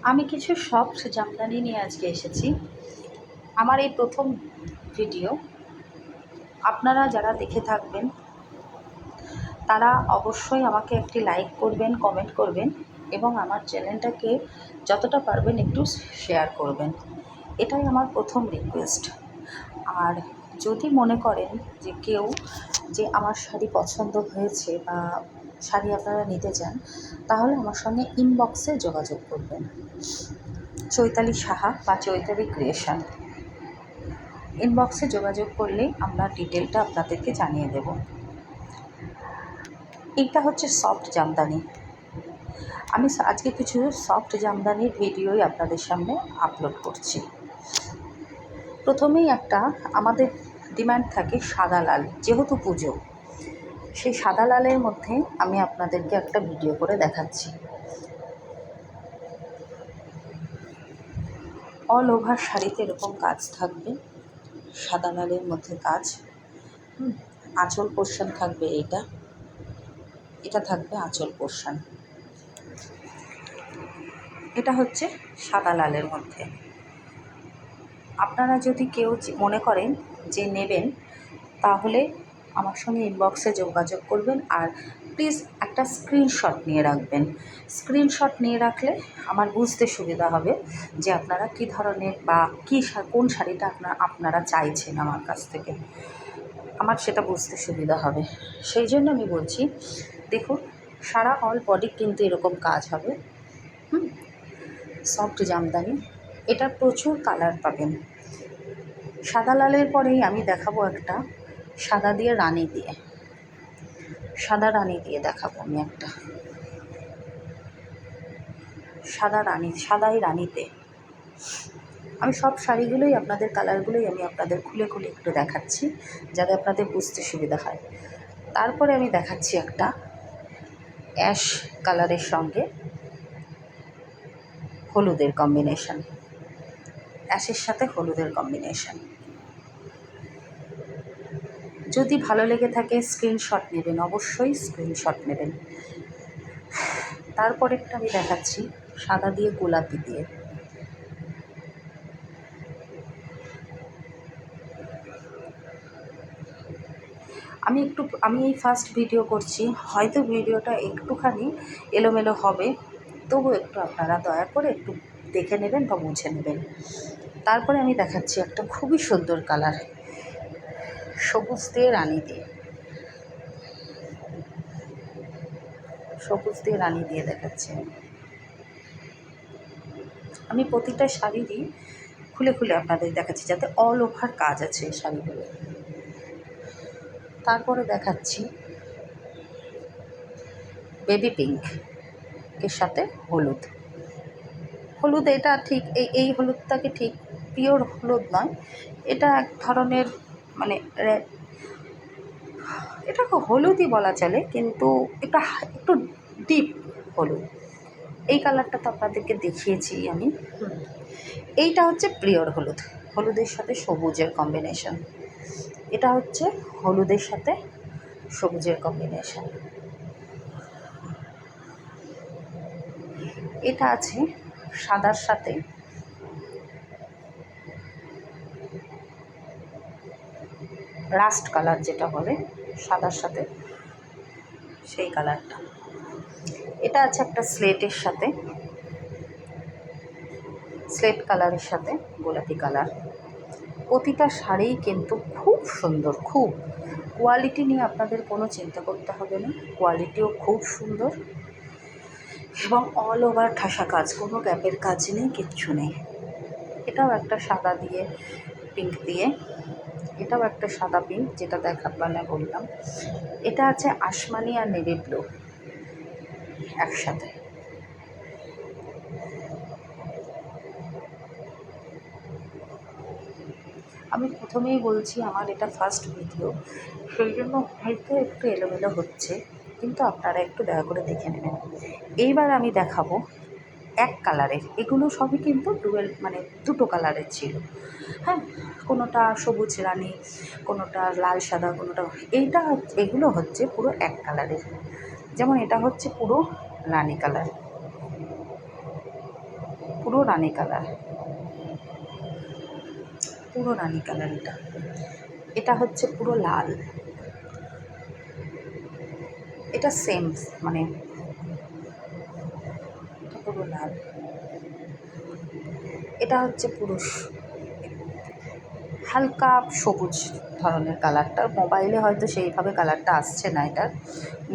আমি কিছু সফট জামদানি নিয়ে আজকে এসেছি। আমার এই প্রথম ভিডিও। আপনারা যারা দেখে থাকবেন তারা অবশ্যই আমাকে একটি লাইক করবেন, কমেন্ট করবেন এবং আমার চ্যানেলটাকে যতটা পারবেন একটু শেয়ার করবেন। এটাই আমার প্রথম রিকোয়েস্ট। আর যদি মনে করেন যে কেউ যে আমার শাড়ি পছন্দ হয়েছে বা শাড়ি আপনারা নিতে চান, তাহলে আমার সঙ্গে ইনবক্সে যোগাযোগ করবেন। চৈতালি সাহা বা চৈতালি ক্রিয়েশন, ইনবক্সে যোগাযোগ করলেই আমরা ডিটেলটা আপনাদেরকে জানিয়ে দেব। এইটা হচ্ছে সফট জামদানি। আমি আজকে কিছু সফট জামদানির ভিডিওই আপনাদের সামনে আপলোড করছি। প্রথমেই আমাদের ডিমান্ড থাকে সাদা লাল, যেহেতু পুজো, সেই সাদা লালের মধ্যে আমি আপনাদেরকে একটা ভিডিও করে দেখাচ্ছি। অল ওভার শাড়িতে এরকম কাজ থাকবে, সাদা লালের মধ্যে কাজ। আঁচল পোর্শন থাকবে, এটা থাকবে আঁচল পোর্শন। এটা হচ্ছে সাদা লালের মধ্যে। আপনারা যদি কেউ মনে করেন যে নেবেন, তাহলে আমার সঙ্গে ইনবক্সে যোগাযোগ করবেন। আর প্লিজ একটা স্ক্রিনশট নিয়ে রাখবেন। স্ক্রিনশট নিয়ে রাখলে আমার বুঝতে সুবিধা হবে যে আপনারা কী ধরনের বা কোন শাড়িটা আপনারা চাইছেন আমার কাছ থেকে। আমার সেটা বুঝতে সুবিধা হবে, সেই জন্য আমি বলছি। দেখুন, সারা অল বডি কিন্তু এরকম কাজ হবে। সফট জামদানি, এটা প্রচুর কালার পাবেন। সাদা লালের পরেই আমি দেখাবো একটা সাদা দিয়ে রানী দিয়ে, সাদা রানী দিয়ে দেখাবো। আমি একটা সাদাই রানীতে। আমি সব শাড়িগুলোই আপনাদের কালারগুলোই আমি আপনাদের খুলে খুলে একটু দেখাচ্ছি, যাতে আপনাদের বুঝতে সুবিধা হয়। তারপরে আমি দেখাচ্ছি একটা অ্যাশ কালারের সঙ্গে হলুদের কম্বিনেশন, অ্যাশের সাথে হলুদের কম্বিনেশন। যদি ভালো লেগে থাকে স্ক্রিনশট নেবেন, অবশ্যই স্ক্রিনশট নেবেন। তারপরেরটা আমি দেখাচ্ছি সাদা দিয়ে গোলাপি দিয়ে। আমি এই ফার্স্ট ভিডিও করছি, হয়তো ভিডিওটা একটুখানি এলোমেলো হবে, তবু একটু আপনারা দয়া করে একটু দেখে নেবেন বা বুঝে নেবেন। তারপরে আমি দেখাচ্ছি একটা খুবই সুন্দর কালার, সবুজ দিয়ে রানী দিয়ে, সবুজ দিয়ে রানী দিয়ে দেখাচ্ছি। আমি প্রতিটা শাড়িরই খুলে খুলে আপনাদের দেখাচ্ছি, যাতে অল ওভার কাজ আছে এই শাড়িগুলো। তারপরে দেখাচ্ছি বেবি পিঙ্ক এর সাথে হলুদ। এটা ঠিক এই হলুদটাকে ঠিক পিওর হলুদ নয়, এটা এক ধরনের মানে এটাকে হলুদই বলা চলে, কিন্তু এটা একটু ডিপ হলুদ। এই কালারটা তো আপনাদেরকে দেখিয়েছি আমি। এইটা হচ্ছে পিওর হলুদ, হলুদের সাথে সবুজের কম্বিনেশন। এটা হচ্ছে হলুদের সাথে সবুজের কম্বিনেশন। এটা আছে সাদার সাথে রাস্ট কালার, যেটা বলে সাদার সাথে সেই কালারটা। এটা আছে একটা স্লেটের সাথে, স্লেট কালারের সাথে গোলাপি কালার। প্রতিটা শাড়িই কিন্তু খুব সুন্দর, খুব কোয়ালিটি নিয়ে আপনাদের কোনো চিন্তা করতে হবে না। কোয়ালিটিও খুব সুন্দর এবং অল ওভার ঠাসা কাজ, কোনো গ্যাপের কাজ নেই, কিচ্ছু নেই। এটাও একটা সাদা দিয়ে পিঙ্ক দিয়ে, এটাও একটা সাদা পিঙ্ক, যেটা বললাম। এটা আছে আসমানি আর নেভি ব্লু একসাথে। আমি প্রথমেই বলছি আমার এটা ফার্স্ট ভিডিও, সেই জন্য হয়তো একটু এলোমেলো হচ্ছে, কিন্তু আপনারা একটু দয়া করে দেখে নেবেন। এইবার আমি দেখাবো এক কালারের, এগুলো সবই কিন্তু দুটো কালারের ছিল। হ্যাঁ, কোনোটা সবুজ রানী, কোনোটা লাল সাদা, কোনোটা এগুলো হচ্ছে পুরো এক কালারের। যেমন এটা হচ্ছে পুরো রানী কালার, পুরো রানী কালার, পুরো রানী কালার। এটা হচ্ছে পুরো লাল, এটা সেম মানে এটা পুরো লাল। এটা হচ্ছে পুরুষ, হালকা সবুজ ধরনের কালারটা। মোবাইলে হয়তো সেইভাবে কালারটা আসছে না, এটার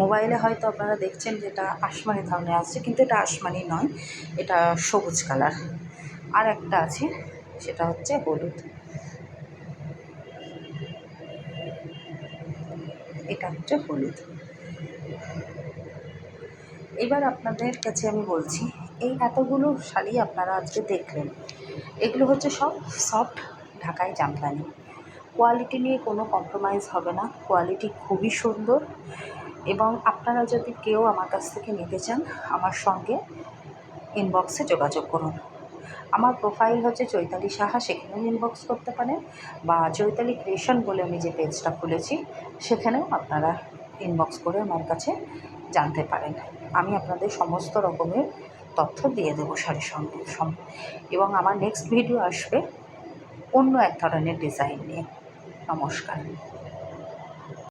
মোবাইলে হয়তো আপনারা দেখছেন যে এটা আসমানি ধরনের আসছে, কিন্তু এটা আসমানি নয়, এটা সবুজ কালার। আর একটা আছে, সেটা হচ্ছে হলুদ। এটা হচ্ছে হলুদ। এবার আপনাদের কাছে আমি বলছি, এই এতগুলো শাড়ি আপনারা আজকে দেখলেন, এগুলো হচ্ছে সব সফট ঢাকাই জামদানি। কোয়ালিটি নিয়ে কোনো কম্প্রোমাইজ হবে না, কোয়ালিটি খুবই সুন্দর। এবং আপনারা যদি কেউ আমার কাছ থেকে নিতে চান, আমার সঙ্গে ইনবক্সে যোগাযোগ করুন। আমার প্রোফাইল হচ্ছে চৈতালি সাহা, সেখানেও ইনবক্স করতে পারেন, বা চৈতালি ক্রিয়েশন বলে আমি যে পেজটা খুলেছি সেখানেও আপনারা ইনবক্স করে আমার কাছে জানতে পারেন। আমি আপনাদের সমস্ত রকমের তথ্য দিয়ে দেবো শাড়ির সঙ্গে। এবং আমার নেক্সট ভিডিও আসবে অন্য এক ধরনের ডিজাইন নিয়ে। নমস্কার।